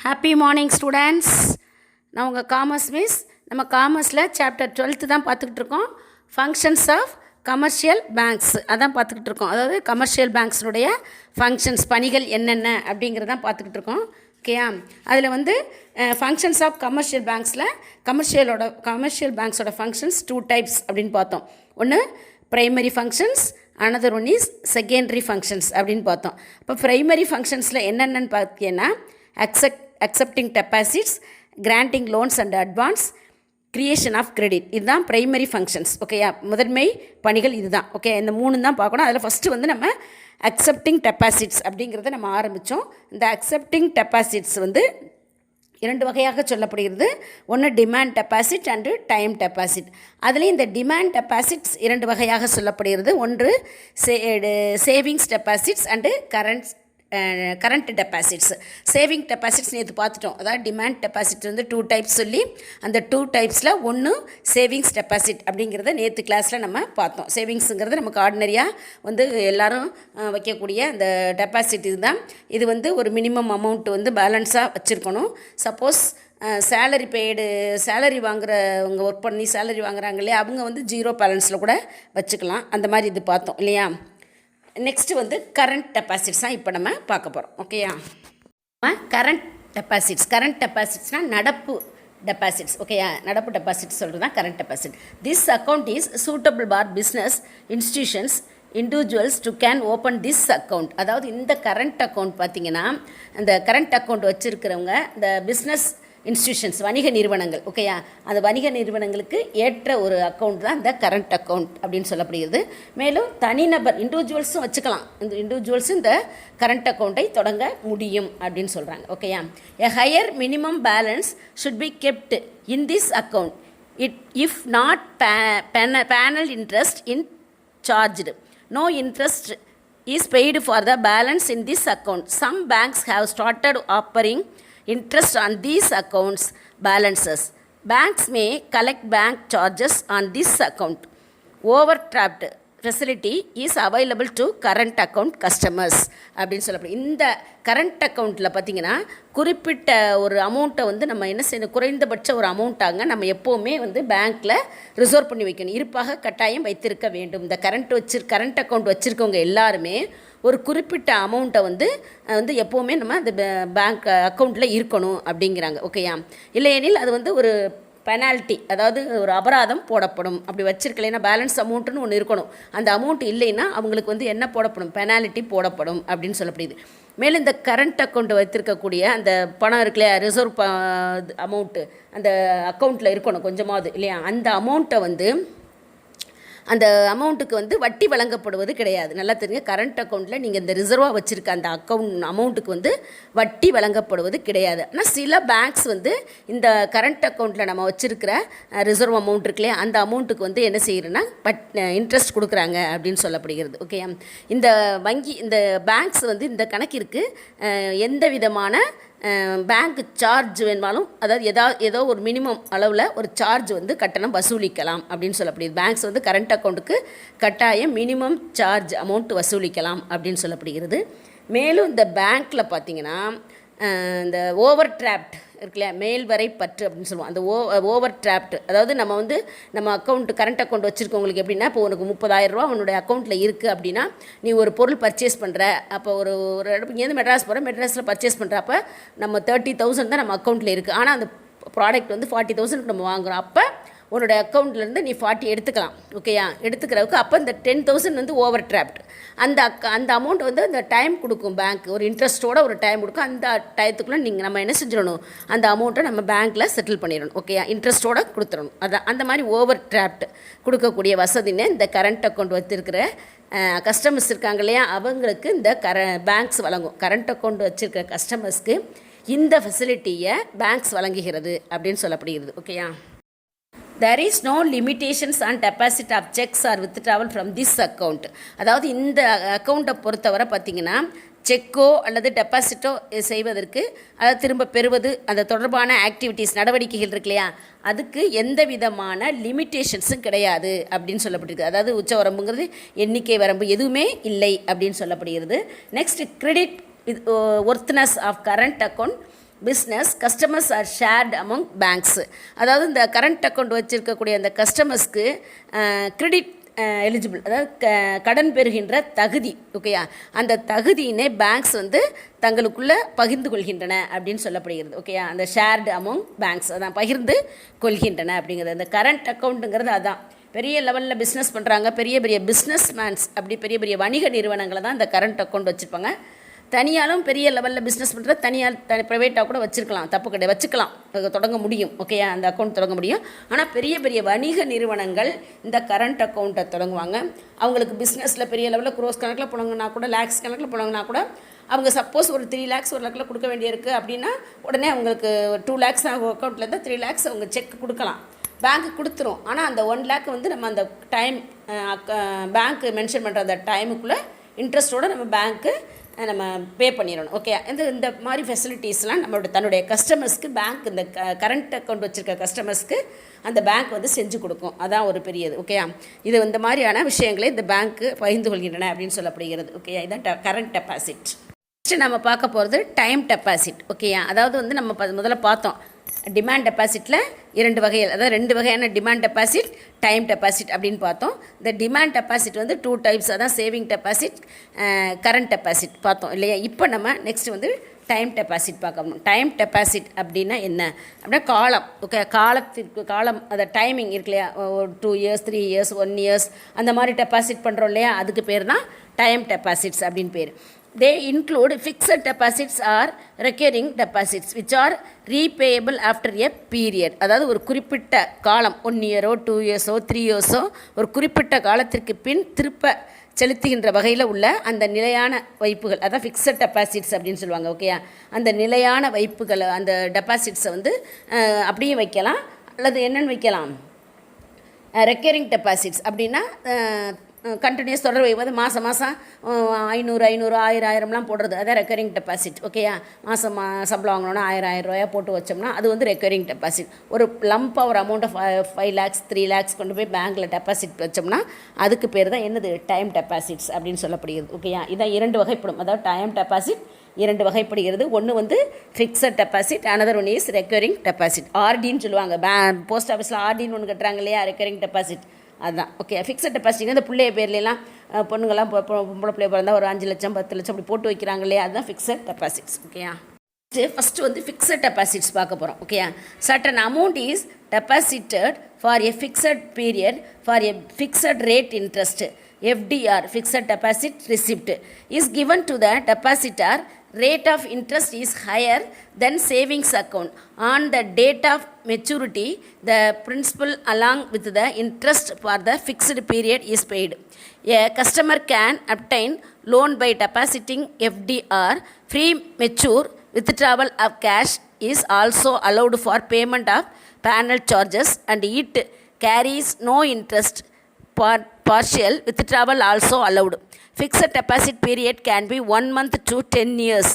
Happy morning students. நான் உங்கள் commerce miss. நம்ம காமர்ஸில் சாப்டர் 12 தான் பார்த்துக்கிட்டு இருக்கோம். ஃபங்க்ஷன்ஸ் ஆஃப் கமர்ஷியல் பேங்க்ஸ் அதான் பார்த்துக்கிட்டு இருக்கோம். அதாவது கமர்ஷியல் பேங்க்ஸினுடைய ஃபங்க்ஷன்ஸ், பணிகள் என்னென்ன அப்படிங்கிறதான் பார்த்துக்கிட்டு இருக்கோம். ஓகேயா? அதில் வந்து ஃபங்க்ஷன்ஸ் ஆஃப் கமர்ஷியல் பேங்க்ஸில் கமர்ஷியல் பேங்க்ஸோட ஃபங்க்ஷன்ஸ் 2 டைப்ஸ் அப்படின்னு பார்த்தோம். ஒன்று primary functions, another one is secondary functions அப்படின்னு பார்த்தோம். இப்போ ப்ரைமரி ஃபங்க்ஷன்ஸில் என்னென்னு பார்த்தீங்கன்னா accepting deposits, granting loans and advance, creation of credit. இதுதான் ப்ரைமரி ஃபங்க்ஷன்ஸ். ஓகேயா? முதன்மை பணிகள் இதுதான். ஓகே, இந்த 3 தான் பார்க்கணும். அதில் ஃபஸ்ட்டு வந்து நம்ம accepting deposits அப்படிங்கிறத நம்ம ஆரம்பித்தோம். இந்த accepting deposits வந்து 2 வகையாக சொல்லப்படுகிறது. ஒன்று demand deposit and time deposit. அதுலேயும் இந்த டிமாண்ட் டெபாசிட்ஸ் 2 வகையாக சொல்லப்படுகிறது. ஒன்று savings deposits and current deposits. Saving deposits நேற்று பார்த்துட்டோம். அதாவது டிமாண்ட் டெபாசிட் வந்து 2 டைப்ஸ் சொல்லி அந்த 2 டைப்ஸில் ஒன்று சேவிங்ஸ் டெபாசிட் அப்படிங்கிறத நேற்று கிளாஸில் நம்ம பார்த்தோம். சேவிங்ஸுங்கிறது நமக்கு ஆர்டினரியாக வந்து எல்லோரும் வைக்கக்கூடிய அந்த டெபாசிட் இதுதான். இது வந்து ஒரு மினிமம் அமௌண்ட் வந்து பேலன்ஸாக வச்சுருக்கணும். சப்போஸ் சேலரி வாங்குறவங்க ஒர்க் பண்ணி சேலரி வாங்குறாங்க இல்லையா, அவங்க வந்து 0 பேலன்ஸில் கூட வச்சுக்கலாம். அந்த மாதிரி இது பார்த்தோம் இல்லையா. நெக்ஸ்ட்டு வந்து கரண்ட் டெபாசிட்ஸ் தான் இப்போ நம்ம பார்க்க போகிறோம். ஓகேயா? கரண்ட் டெபாசிட்ஸ்னால் நடப்பு டெபாசிட்ஸ். ஓகேயா? நடப்பு டெபாசிட் சொல்கிறது தான் current deposit. This account is suitable for business institutions individuals to can open this account. அதாவது இந்த கரண்ட் அக்கௌண்ட் பார்த்திங்கன்னா, அந்த கரண்ட் அக்கௌண்ட் வச்சுருக்கிறவங்க இந்த பிஸ்னஸ் இன்ஸ்டிடியூஷன்ஸ், வணிக நிறுவனங்கள். ஓகேயா? அந்த வணிக நிறுவனங்களுக்கு ஏற்ற ஒரு அக்கௌண்ட் தான் இந்த கரண்ட் அக்கௌண்ட் அப்படின்னு சொல்லப்படுகிறது. மேலும் தனிநபர் இண்டிவிஜுவல்ஸும் வச்சுக்கலாம். இந்த இண்டிவிஜுவல்ஸும் இந்த கரண்ட் அக்கௌண்ட்டை தொடங்க முடியும் அப்படின்னு சொல்கிறாங்க. ஓகேயா? A higher minimum balance should be kept in this account if not penal interest in charged. No interest is paid for the balance in this account. Some banks have started offering interest on these accounts balances. Banks may collect bank charges on this account. Overdraft facility is available to current account customers அப்படின்னு சொல்லப்படும். இந்த current அக்கௌண்ட்டில் பார்த்திங்கன்னா குறிப்பிட்ட ஒரு அமௌண்ட்டை வந்து நம்ம என்ன செய்யணும், குறைந்தபட்ச ஒரு அமௌண்ட்டாங்க நம்ம எப்போவுமே வந்து பேங்க்கில் ரிசர்வ் பண்ணி வைக்கணும், இருப்பாக கட்டாயம் வைத்திருக்க வேண்டும். இந்த கரண்ட் அக்கௌண்ட் வச்சுருக்கவங்க எல்லாருமே ஒரு குறிப்பிட்ட அமௌண்ட்டை வந்து எப்போவுமே நம்ம அந்த பேங்க் அக்கௌண்ட்டில் இருக்கணும் அப்படிங்கிறாங்க. ஓகேயா? இல்லையெனில் அது வந்து ஒரு பெனால்ட்டி, அதாவது ஒரு அபராதம் போடப்படும். அப்படி வச்சிருக்கலைன்னா பேலன்ஸ் அமௌண்ட்டுன்னு ஒன்று இருக்கணும். அந்த அமௌண்ட் இல்லைன்னா அவங்களுக்கு வந்து என்ன போடப்படும், பெனால்ட்டி போடப்படும் அப்படின்னு சொல்லப்படுது. மேலும் இந்த கரண்ட் அக்கௌண்ட் வைத்திருக்கக்கூடிய அந்த பணம் இருக்கு இல்லையா, ரிசர்வ் அமௌண்ட்டு அந்த அக்கௌண்ட்டில் இருக்கணும் கொஞ்சமாவது இல்லையா. அந்த அமௌண்ட்டை வந்து அந்த அமௌண்ட்டுக்கு வந்து வட்டி வழங்கப்படுவது கிடையாது. நல்லா தெரியுங்க. கரண்ட் அக்கௌண்ட்டில் நீங்கள் இந்த ரிசர்வாக வச்சுருக்க அந்த அமௌண்ட்டுக்கு வந்து வட்டி வழங்கப்படுவது கிடையாது. ஆனால் சில பேங்க்ஸ் வந்து இந்த கரண்ட் அக்கௌண்ட்டில் நம்ம வச்சுருக்கிற ரிசர்வ் அமௌண்ட் இருக்குல்லையே, அந்த அமௌண்ட்டுக்கு வந்து என்ன செய்கிறேன்னா இன்ட்ரெஸ்ட் கொடுக்குறாங்க அப்படின்னு சொல்லப்படுகிறது. ஓகே, இந்த பேங்க்ஸ் வந்து இந்த கணக்கிற்கு எந்த விதமான பேங்க் சார்ஜ் வேணுமாலும், அதாவது ஏதோ ஒரு மினிமம் அளவில் ஒரு சார்ஜ் வந்து கட்டணம் வசூலிக்கலாம் அப்படின்னு சொல்லப்படுகிறது. பேங்க்ஸ் வந்து கரண்ட் அக்கௌண்ட்டுக்கு கட்டாயம் மினிமம் சார்ஜ் அமௌண்ட் வசூலிக்கலாம் அப்படின்னு சொல்லப்படுகிறது. மேலும் இந்த பேங்க்கில் பார்த்திங்கன்னா இந்த ஓவர் டிராப்ட் இருக்குல்லையா, மேல்வரை பற்று அப்படின்னு சொல்லுவோம். அந்த ஓவர் டிராப்ட், அதாவது நம்ம கரண்ட் அக்கௌண்ட் வச்சுருக்கவங்களுக்கு எப்படின்னா, இப்போ உனக்கு 30,000 ரூபா உன்னுடைய அக்கௌண்ட்டில் இருக்குது அப்படின்னா, நீ ஒரு பொருள் பர்ச்சேஸ் பண்ணுற, அப்போ ஒரு இங்கேருந்து மெட்ராஸ் போகிற, மெட்ராஸில் பர்ச்சேஸ் பண்ணுறப்ப நம்ம 30,000 தான் நம்ம அக்கௌண்ட்டில் இருக்குது. ஆனால் அந்த ப்ராடக்ட் வந்து 40,000 நம்ம வாங்குகிறோம். அப்போ உன்னோட அக்கௌண்ட்லேருந்து நீ 40 எடுத்துக்கலாம். ஓகேயா? எடுத்துக்கிறதுக்கு அப்போ இந்த 10,000 வந்து ஓவர் டிராப்ட். அந்த அமௌண்ட் வந்து அந்த டைம் கொடுக்கும் பேங்க், ஒரு இன்ட்ரெஸ்ட்டோட ஒரு டைம் கொடுக்கும். அந்த டயத்துக்குள்ளே நம்ம என்ன செஞ்சிடணும், அந்த அமௌண்ட்டை நம்ம பேங்க்கில் செட்டில் பண்ணிடணும். ஓகேயா? இன்ட்ரெஸ்ட்டோட கொடுத்துடணும். அதான் அந்த மாதிரி ஓவர் டிராப்ட் கொடுக்கக்கூடிய வசதின்னு இந்த கரண்ட் அக்கௌண்ட் வச்சுருக்கிற கஸ்டமர்ஸ் இருக்காங்க இல்லையா, அவங்களுக்கு இந்த பேங்க்ஸ் வழங்கும். கரண்ட் அக்கௌண்ட் வச்சுருக்கிற கஸ்டமர்ஸ்க்கு இந்த ஃபெசிலிட்டியை பேங்க்ஸ் வழங்குகிறது அப்படின்னு சொல்லப்படுகிறது. ஓகேயா? There is no limitations on deposit of checks or withdrawal from this account. அதாவது இந்த அக்கௌண்ட்டை பொறுத்தவரை பார்த்திங்கன்னா, செக்கோ அல்லது டெபாசிட்டோ செய்வதற்கு, அதாவது திரும்ப பெறுவது, அந்த தொடர்பான ஆக்டிவிட்டீஸ் நடவடிக்கைகள் இருக்கு இல்லையா, அதுக்கு எந்த விதமான லிமிட்டேஷன்ஸும் கிடையாது அப்படின்னு சொல்லப்பட்டிருக்கு. அதாவது உச்ச வரம்புங்கிறது, எண்ணிக்கை வரம்பு எதுவுமே இல்லை அப்படின்னு சொல்லப்படுகிறது. Next, credit worthiness of current account business customers are shared among banks. அதாவது இந்த கரண்ட் அக்கௌண்ட் வச்சுருக்கக்கூடிய அந்த கஸ்டமர்ஸ்க்கு கிரெடிட் எலிஜிபிள், அதாவது கடன் பெறுகின்ற தகுதி. ஓகேயா, அந்த தகுதியினை பேங்க்ஸ் வந்து தங்களுக்குள்ளே பகிர்ந்து கொள்கின்றன அப்படின்னு சொல்லப்படுகிறது. ஓகேயா, அந்த ஷேர்டு அமong பேங்க்ஸ் அதான் பகிர்ந்து கொள்கின்றன அப்படிங்கிறது. அந்த கரண்ட் அக்கௌண்ட்டுங்கிறது அதான். பெரிய லெவலில் பிஸ்னஸ் பண்ணுறாங்க, பெரிய பெரிய பிஸ்னஸ் மேன்ஸ், அப்படி பெரிய பெரிய வணிக நிறுவனங்களை தான் இந்த கரண்ட் அக்கௌண்ட் வச்சுருப்பாங்க. தனியாலும் பெரிய லெவலில் பிஸ்னஸ் பண்ணுற தனியார் ப்ரைவேட்டாக கூட வச்சுருக்கலாம், தப்பு கிடையாது, வச்சுக்கலாம், தொடங்க முடியும். ஓகேயா, அந்த அக்கௌண்ட் தொடங்க முடியும். ஆனால் பெரிய பெரிய வணிக நிறுவனங்கள் இந்த கரண்ட் அக்கௌண்ட்டை தொடங்குவாங்க. அவங்களுக்கு பிஸ்னஸில் பெரிய லெவலில் க்ரோஸ் கணக்கில் போனாங்கன்னா கூட, லேக்ஸ் கணக்கில் போனாங்கன்னா கூட, அவங்க சப்போஸ் ஒரு 3 lakhs 1 lakhல கொடுக்க வேண்டியிருக்கு அப்படின்னா உடனே அவங்களுக்கு 2 lakhs அக்கௌண்ட்லேருந்து 3 lakhs அவங்க செக் கொடுக்கலாம், பேங்க்கு கொடுத்துரும். ஆனால் அந்த 1 lakh வந்து நம்ம அந்த டைம் பேங்க்கு மென்ஷன் பண்ணுற அந்த டைமுக்குள்ளே இன்ட்ரெஸ்ட்டோடு நம்ம பேங்க்கு நம்ம பே பண்ணிடணும். ஓகே, இந்த மாதிரி ஃபெசிலிட்டிஸ்லாம் தன்னுடைய கஸ்டமர்ஸ்க்கு பேங்க், இந்த கரண்ட் அக்கௌண்ட் வச்சுருக்க கஸ்டமர்ஸ்க்கு அந்த பேங்க் வந்து செஞ்சு கொடுக்கும். அதான் ஒரு பெரியது. ஓகே, இது இந்த மாதிரியான விஷயங்களை இந்த பேங்க்கு பகிர்ந்து கொள்கின்றன அப்படின்னு சொல்லப்படுகிறது. ஓகே, இதுதான் கரண்ட் டெபாசிட். நெக்ஸ்ட்டு நம்ம பார்க்க போகிறது டைம் டெபாசிட். ஓகேயா, அதாவது வந்து நம்ம முதல்ல பார்த்தோம் டிமாண்ட் டெபாசிட்டில் 2 வகைகள், அதாவது 2 வகையான டிமாண்ட் டெபாசிட், டைம் டெபாசிட் அப்படின்னு பார்த்தோம். இந்த டிமாண்ட் டெபாசிட் வந்து 2 types, அதான் சேவிங் டெபாசிட், கரண்ட் டெபாசிட் பார்த்தோம் இல்லையா. இப்போ நம்ம நெக்ஸ்ட் வந்து டைம் டெபாசிட் பார்க்கணும். டைம் டெபாசிட் அப்படின்னா என்ன அப்படின்னா காலம். ஓகே, காலம் அந்த டைமிங் இருக்கு இல்லையா, 2 years 3 years 1 years அந்த மாதிரி டெபாசிட் பண்ணுறோம் இல்லையா, அதுக்கு பேர் தான் டைம் டெபாசிட்ஸ் அப்படின்னு பேர். They include fixed deposits or recurring deposits which are repayable after a period. அதாவது ஒரு குறிப்பிட்ட காலம், 1 year 2 years 3 years ஒரு குறிப்பிட்ட காலத்திற்கு பின் திருப்ப செலுத்துகின்ற வகையில் உள்ள அந்த நிலையான வைப்புகள், அதான் ஃபிக்ஸட் டெபாசிட்ஸ் அப்படின்னு சொல்லுவாங்க. ஓகேயா, அந்த நிலையான வைப்புகளை, அந்த டெபாசிட்ஸை வந்து அப்படியே வைக்கலாம், அல்லது என்னென்னு வைக்கலாம், ரெக்கரிங் டெபாசிட்ஸ் அப்படின்னா கண்டினியூஸ் தொடர் வைப்பது, மாதம் 500 1000 போடுறது, அதான் ரெக்கரிங் டெபாசிட். ஓகேயா, மாதம் சம்பளம் வாங்கினோன்னா 1000 ரூபாயா போட்டு வச்சோம்னா அது வந்து ரெக்கரிங் டெபாசிட். ஒரு லம்பாக ஒரு அமௌண்ட் ஆஃப் 5 lakhs 3 lakhs கொண்டு போய் பேங்க்கில் டெபாசிட் வச்சோம்னா அதுக்கு பேர் தான் என்னது, டைம் டெபாசிட்ஸ் அப்படின்னு சொல்லப்படுகிறது. ஓகேயா, இதான் 2 வகைப்படும். அதாவது டைம் டெபாசிட் 2 வகைப்படுகிறது. ஒன்று வந்து fixed deposit, another one is recurring deposit. ஆர்டின்னு சொல்லுவாங்க, போஸ்ட் ஆஃபீஸில் ஆர்டின்னு ஒன்று கட்டுறாங்க இல்லையா, ரெக்கரிங் டெபாசிட் அதுதான். ஓகே, ஃபிக்ஸட் டெபாசிட் இந்த பிள்ளைய பேர்லாம் பொண்ணுங்கள்லாம் பொம்பளை பிள்ளை பிறந்தால் ஒரு 5 லட்சம் 10 லட்சம் அப்படி போட்டு வைக்கிறாங்க இல்லையா, அதுதான் ஃபிக்ஸட் டெபாசிட்ஸ். ஓகேயா, ஃபஸ்ட்டு வந்து ஃபிக்ஸட் டெபாசிட்ஸ் பார்க்க போகிறோம். ஓகேயா, certain amount is deposited for a fixed period for a fixed rate interest, FDR fixed deposit receipt is given to the depositor. Rate of interest is higher than savings account. On the date of maturity, the principal along with the interest for the fixed period is paid. A customer can obtain loan by depositing FDR. Free mature withdrawal of cash is also allowed for payment of panel charges and it carries no interest. Partial withdrawal also allowed. Fixed deposit period can be 1 month to 10 years.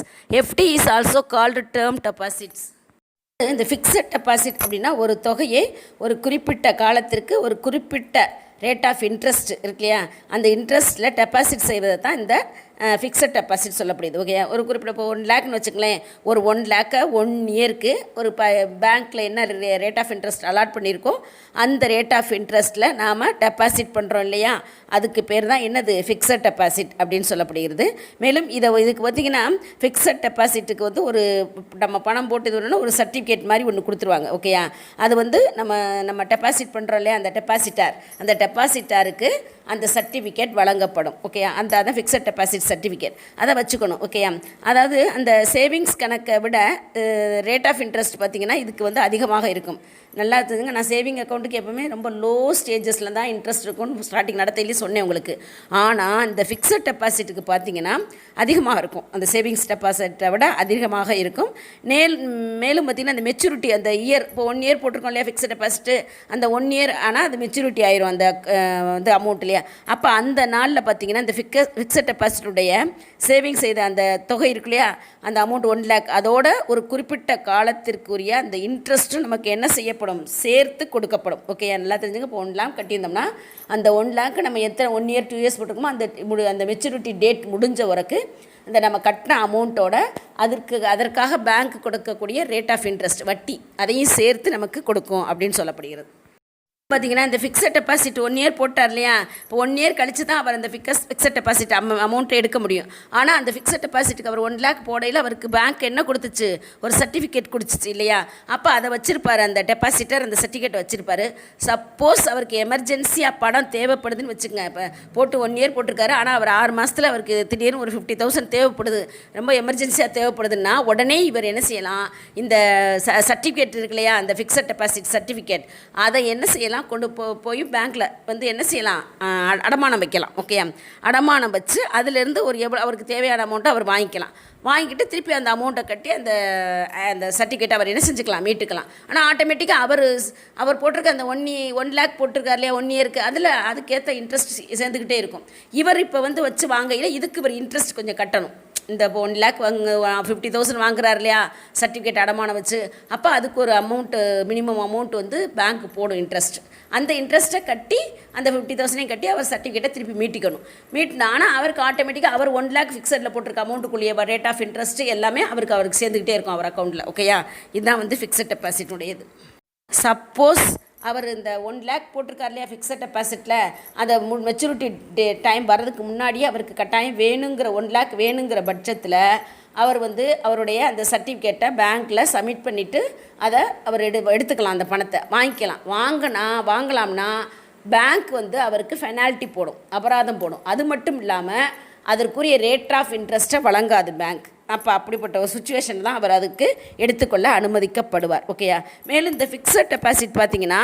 FD is also called term deposits. இந்த fixed deposit அப்படின்னா ஒரு தொகையை ஒரு குறிப்பிட்ட காலத்திற்கு ஒரு குறிப்பிட்ட rate of interest இருக்கு இல்லையா, அந்த இன்ட்ரெஸ்ட்டில் டெபாசிட் செய்வதை தான் இந்த ஃபிக்ஸட் டெபாசிட் சொல்லப்படுது. ஓகே, ஒரு குறிப்பிட்ட இப்போ 1 lakhன்னு வச்சுங்களேன், ஒரு 1 lakh 1 yearக்கு ஒரு பேங்க்கில் என்ன ரேட் ஆஃப் இன்ட்ரெஸ்ட் அலாட் பண்ணியிருக்கோம் அந்த ரேட் ஆஃப் இன்ட்ரெஸ்ட்டில் நாம் டெபாசிட் பண்ணுறோம் இல்லையா, அதுக்கு பேர் தான் என்னது, ஃபிக்ஸட் டெபாசிட் அப்படின்னு சொல்லப்படுகிறது. மேலும் இதுக்கு பார்த்திங்கன்னா ஃபிக்ஸட் டெபாசிட்டுக்கு வந்து ஒரு நம்ம பணம் போட்டு இது ஒன்று ஒரு சர்டிஃபிகேட் மாதிரி ஒன்று கொடுத்துருவாங்க. ஓகேயா, அது வந்து நம்ம டெபாசிட் பண்ணுறோம் இல்லையா, அந்த டெபாசிட்டாருக்கு அந்த சர்டிஃபிகேட் வழங்கப்படும். ஓகேயா, அதான் ஃபிக்ஸட் டெபாசிட் சர்டிஃபிகேட், அதை வச்சுக்கணும். ஓகேயா, அதாவது அந்த சேவிங்ஸ் கணக்கை விட ரேட் ஆஃப் இன்ட்ரெஸ்ட் பார்த்திங்கன்னா இதுக்கு வந்து அதிகமாக இருக்கும். நல்லா இருக்குதுங்க. நான் சேவிங் அக்கௌண்ட்டுக்கு எப்போவுமே ரொம்ப லோ ஸ்டேஜஸில் தான் இன்ட்ரெஸ்ட் இருக்கும்னு ஸ்டார்டிங் நடத்தையிலே சொன்னேன் உங்களுக்கு. ஆனால் இந்த ஃபிக்ஸட் டெபாசிட்டுக்கு பார்த்திங்கன்னா அதிகமாக இருக்கும், அந்த சேவிங்ஸ் டெபாசிட்டை விட அதிகமாக இருக்கும். மேலும் பார்த்திங்கன்னா அந்த மெச்சூரிட்டி, அந்த இயர் இப்போ 1 year போட்டிருக்கோம் இல்லையா ஃபிக்ஸட் டெபாசிட்டு, அந்த 1 year ஆனால் அது மெச்சூரிட்டி ஆயிரும் அந்த வந்து அமௌண்ட் இல்லையா. அப்போ அந்த நாளில் பார்த்திங்கன்னா இந்த ஃபிக்ஸட் டெபாசிட்டுடைய சேவிங்ஸ் செய்த அந்த தொகை இருக்கு இல்லையா, அந்த அமௌண்ட் 1 lakh, அதோட ஒரு குறிப்பிட்ட காலத்திற்குரிய அந்த இன்ட்ரெஸ்ட்டும் நமக்கு என்ன செய்யப்படும், சேர்த்து கொடுக்கப்படும். ஓகே, நல்லா தெரிஞ்சுங்க. இப்போ 1 lakh கட்டியிருந்தோம்னா அந்த 1 lakh நம்ம எத்தனை 1 year 2 years போட்டிருக்கோமோ அந்த மெச்சூரிட்டி டேட் முடிஞ்ச வரைக்கும் இந்த நம்ம கட்டின அமௌண்ட்டோட அதற்காக பேங்க் கொடுக்கக்கூடிய ரேட் ஆஃப் இன்ட்ரெஸ்ட் வட்டி அதையும் சேர்த்து நமக்கு கொடுக்கும் அப்படின்னு சொல்லப்படுகிறது. பார்த்தீங்கன்னா இந்த ஃபிக்ஸட் டெபாசிட் 1 இயர் போட்டார் இல்லையா, இப்போ 1 இயர் கழிச்சு தான் அவர் அந்த ஃபிக்ஸட் டெபாசிட் அமௌண்ட்டை எடுக்க முடியும். ஆனால் அந்த ஃபிக்ஸட் டெபாசிட்டுக்கு அவர் 1 லேக் போடையில் அவருக்கு பேங்க் என்ன கொடுத்துச்சு, ஒரு சர்டிஃபிகேட் கொடுத்துச்சு இல்லையா. அப்போ அதை வச்சுருப்பார், அந்த டெபாசிட்டர் அந்த சர்டிஃபிகேட் வச்சுருப்பார். சப்போஸ் அவருக்கு எமர்ஜென்சியாக பணம் தேவைப்படுதுன்னு வச்சுக்கோங்க. இப்போ போட்டு 1 இயர் போட்டிருக்காரு, ஆனால் அவர் 6 மாதத்தில் அவருக்கு திடீர்னு ஒரு 50,000 தேவைப்படுது, ரொம்ப எமர்ஜென்சியாக தேவைப்படுதுன்னா உடனே இவர் என்ன செய்யலாம், இந்த சர்டிஃபிகேட் இருக்கு இல்லையா, அந்த ஃபிக்ஸட் டெபாசிட் சர்டிஃபிகேட், அதை என்ன செய்யலாம், கொண்டு போய் பேங்க்கில் வந்து என்ன செய்யலாம், அடமானம் வைக்கலாம். ஓகே, அடமானம் வச்சு அதிலேருந்து ஒரு எவ்வளோ அவருக்கு தேவையான அமௌண்ட்டை அவர் வாங்கிக்கிட்டு திருப்பி அந்த அமௌண்ட்டை கட்டி அந்த சர்டிஃபிகேட் அவர் என்ன செஞ்சுக்கலாம், மீட்டுக்கலாம். ஆனால் ஆட்டோமேட்டிக்காக அவர் போட்டிருக்க அந்த 1 லேக் போட்டிருக்கார் இல்லையா 1 இயருக்கு, அதுக்கேற்ற இன்ட்ரெஸ்ட் சேர்ந்துக்கிட்டே இருக்கும். இவர் இப்போ வந்து வச்சு வாங்கையில் இதுக்கு இவர் இன்ட்ரெஸ்ட் கொஞ்சம் கட்டணும். இந்த 1 லேக் 50,000 வாங்குறாரு இல்லையா சர்டிஃபிகேட் அடமானம் வச்சு, அப்போ அதுக்கு ஒரு அமௌண்ட்டு, மினிமம் அமௌண்ட் வந்து பேங்க் போடும் இன்ட்ரெஸ்ட். அந்த இன்ட்ரெஸ்ட்டை கட்டி அந்த 50,000 கட்டி அவர் சர்டிஃபிகேட்டை திருப்பி மீட்டினா, ஆனால் அவருக்கு ஆட்டோமேட்டிக்காக அவர் 1 லேக் ஃபிக்ஸடில் போட்டிருக்க அமௌண்ட்டுக்குள்ளேயே ரேட் ஆஃப் இன்ட்ரெஸ்ட்டு எல்லாமே அவருக்கு சேர்ந்துக்கிட்டே இருக்கும் அவர் அக்கௌண்ட்டில். ஓகேயா, இதுதான் வந்து ஃபிக்ஸட் டெபாசிட்டுடையது. சப்போஸ் அவர் இந்த 1 லேக் போட்டிருக்கார் இல்லையா ஃபிக்ஸட் டெபாசிட்டில், அந்த மெச்சூரிட்டி டைம் வர்றதுக்கு முன்னாடியே அவருக்கு கட்டாயம் வேணுங்கிற 1 லேக் வேணுங்கிற பட்சத்தில் அவர் வந்து அவருடைய அந்த சர்டிஃபிகேட்டை பேங்க்கில் சப்மிட் பண்ணிவிட்டு அதை அவர் எடுத்துக்கலாம், அந்த பணத்தை வாங்கலாம்னா பேங்க் வந்து அவருக்கு பெனால்ட்டி போடும், அபராதம் போடும். அது மட்டும் இல்லாமல் அதற்குரிய ரேட் ஆஃப் இன்ட்ரெஸ்ட்டை வழங்காது பேங்க். அப்போ அப்படிப்பட்ட ஒரு சுச்சுவேஷன் தான் அவர் அதுக்கு எடுத்துக்கொள்ள அனுமதிக்கப்படுவார். ஓகேயா, மேலும் இந்த ஃபிக்ஸட் டெபாசிட் பார்த்தீங்கன்னா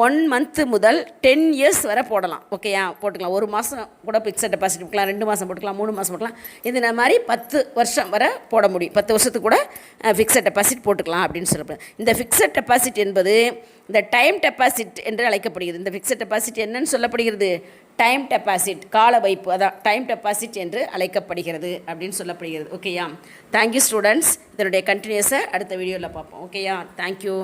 1 மந்த்து முதல் 10 இயர்ஸ் வரை போடலாம். ஓகேயா, போட்டுக்கலாம். 1 மாதம் கூட ஃபிக்ஸட் டெபாசிட் போட்டுக்கலாம், 2 மாதம் போட்டுக்கலாம், 3 மாதம் போட்டுக்கலாம். இந்த மாதிரி 10 வருஷம் வரை போட முடியும். 10 வருஷத்துக்கு கூட ஃபிக்ஸட் டெபாசிட் போட்டுக்கலாம் அப்படின்னு சொல்லப்படுது. இந்த ஃபிக்ஸட் டெபாசிட் என்பது இந்த டைம் டெபாசிட் என்று அழைக்கப்படுகிறது. இந்த ஃபிக்ஸட் டெபாசிட் என்னன்னு சொல்லப்படுகிறது, டைம் டெபாசிட், கால வைப்பு, அதான் டைம் டெபாசிட் என்று அழைக்கப்படுகிறது அப்படின்னு சொல்லப்படுகிறது. ஓகேயா, தேங்க்யூ ஸ்டூடெண்ட்ஸ். இதனுடைய கண்டினியூஸை அடுத்த வீடியோவில் பார்ப்போம். ஓகேயா, தேங்க்யூ.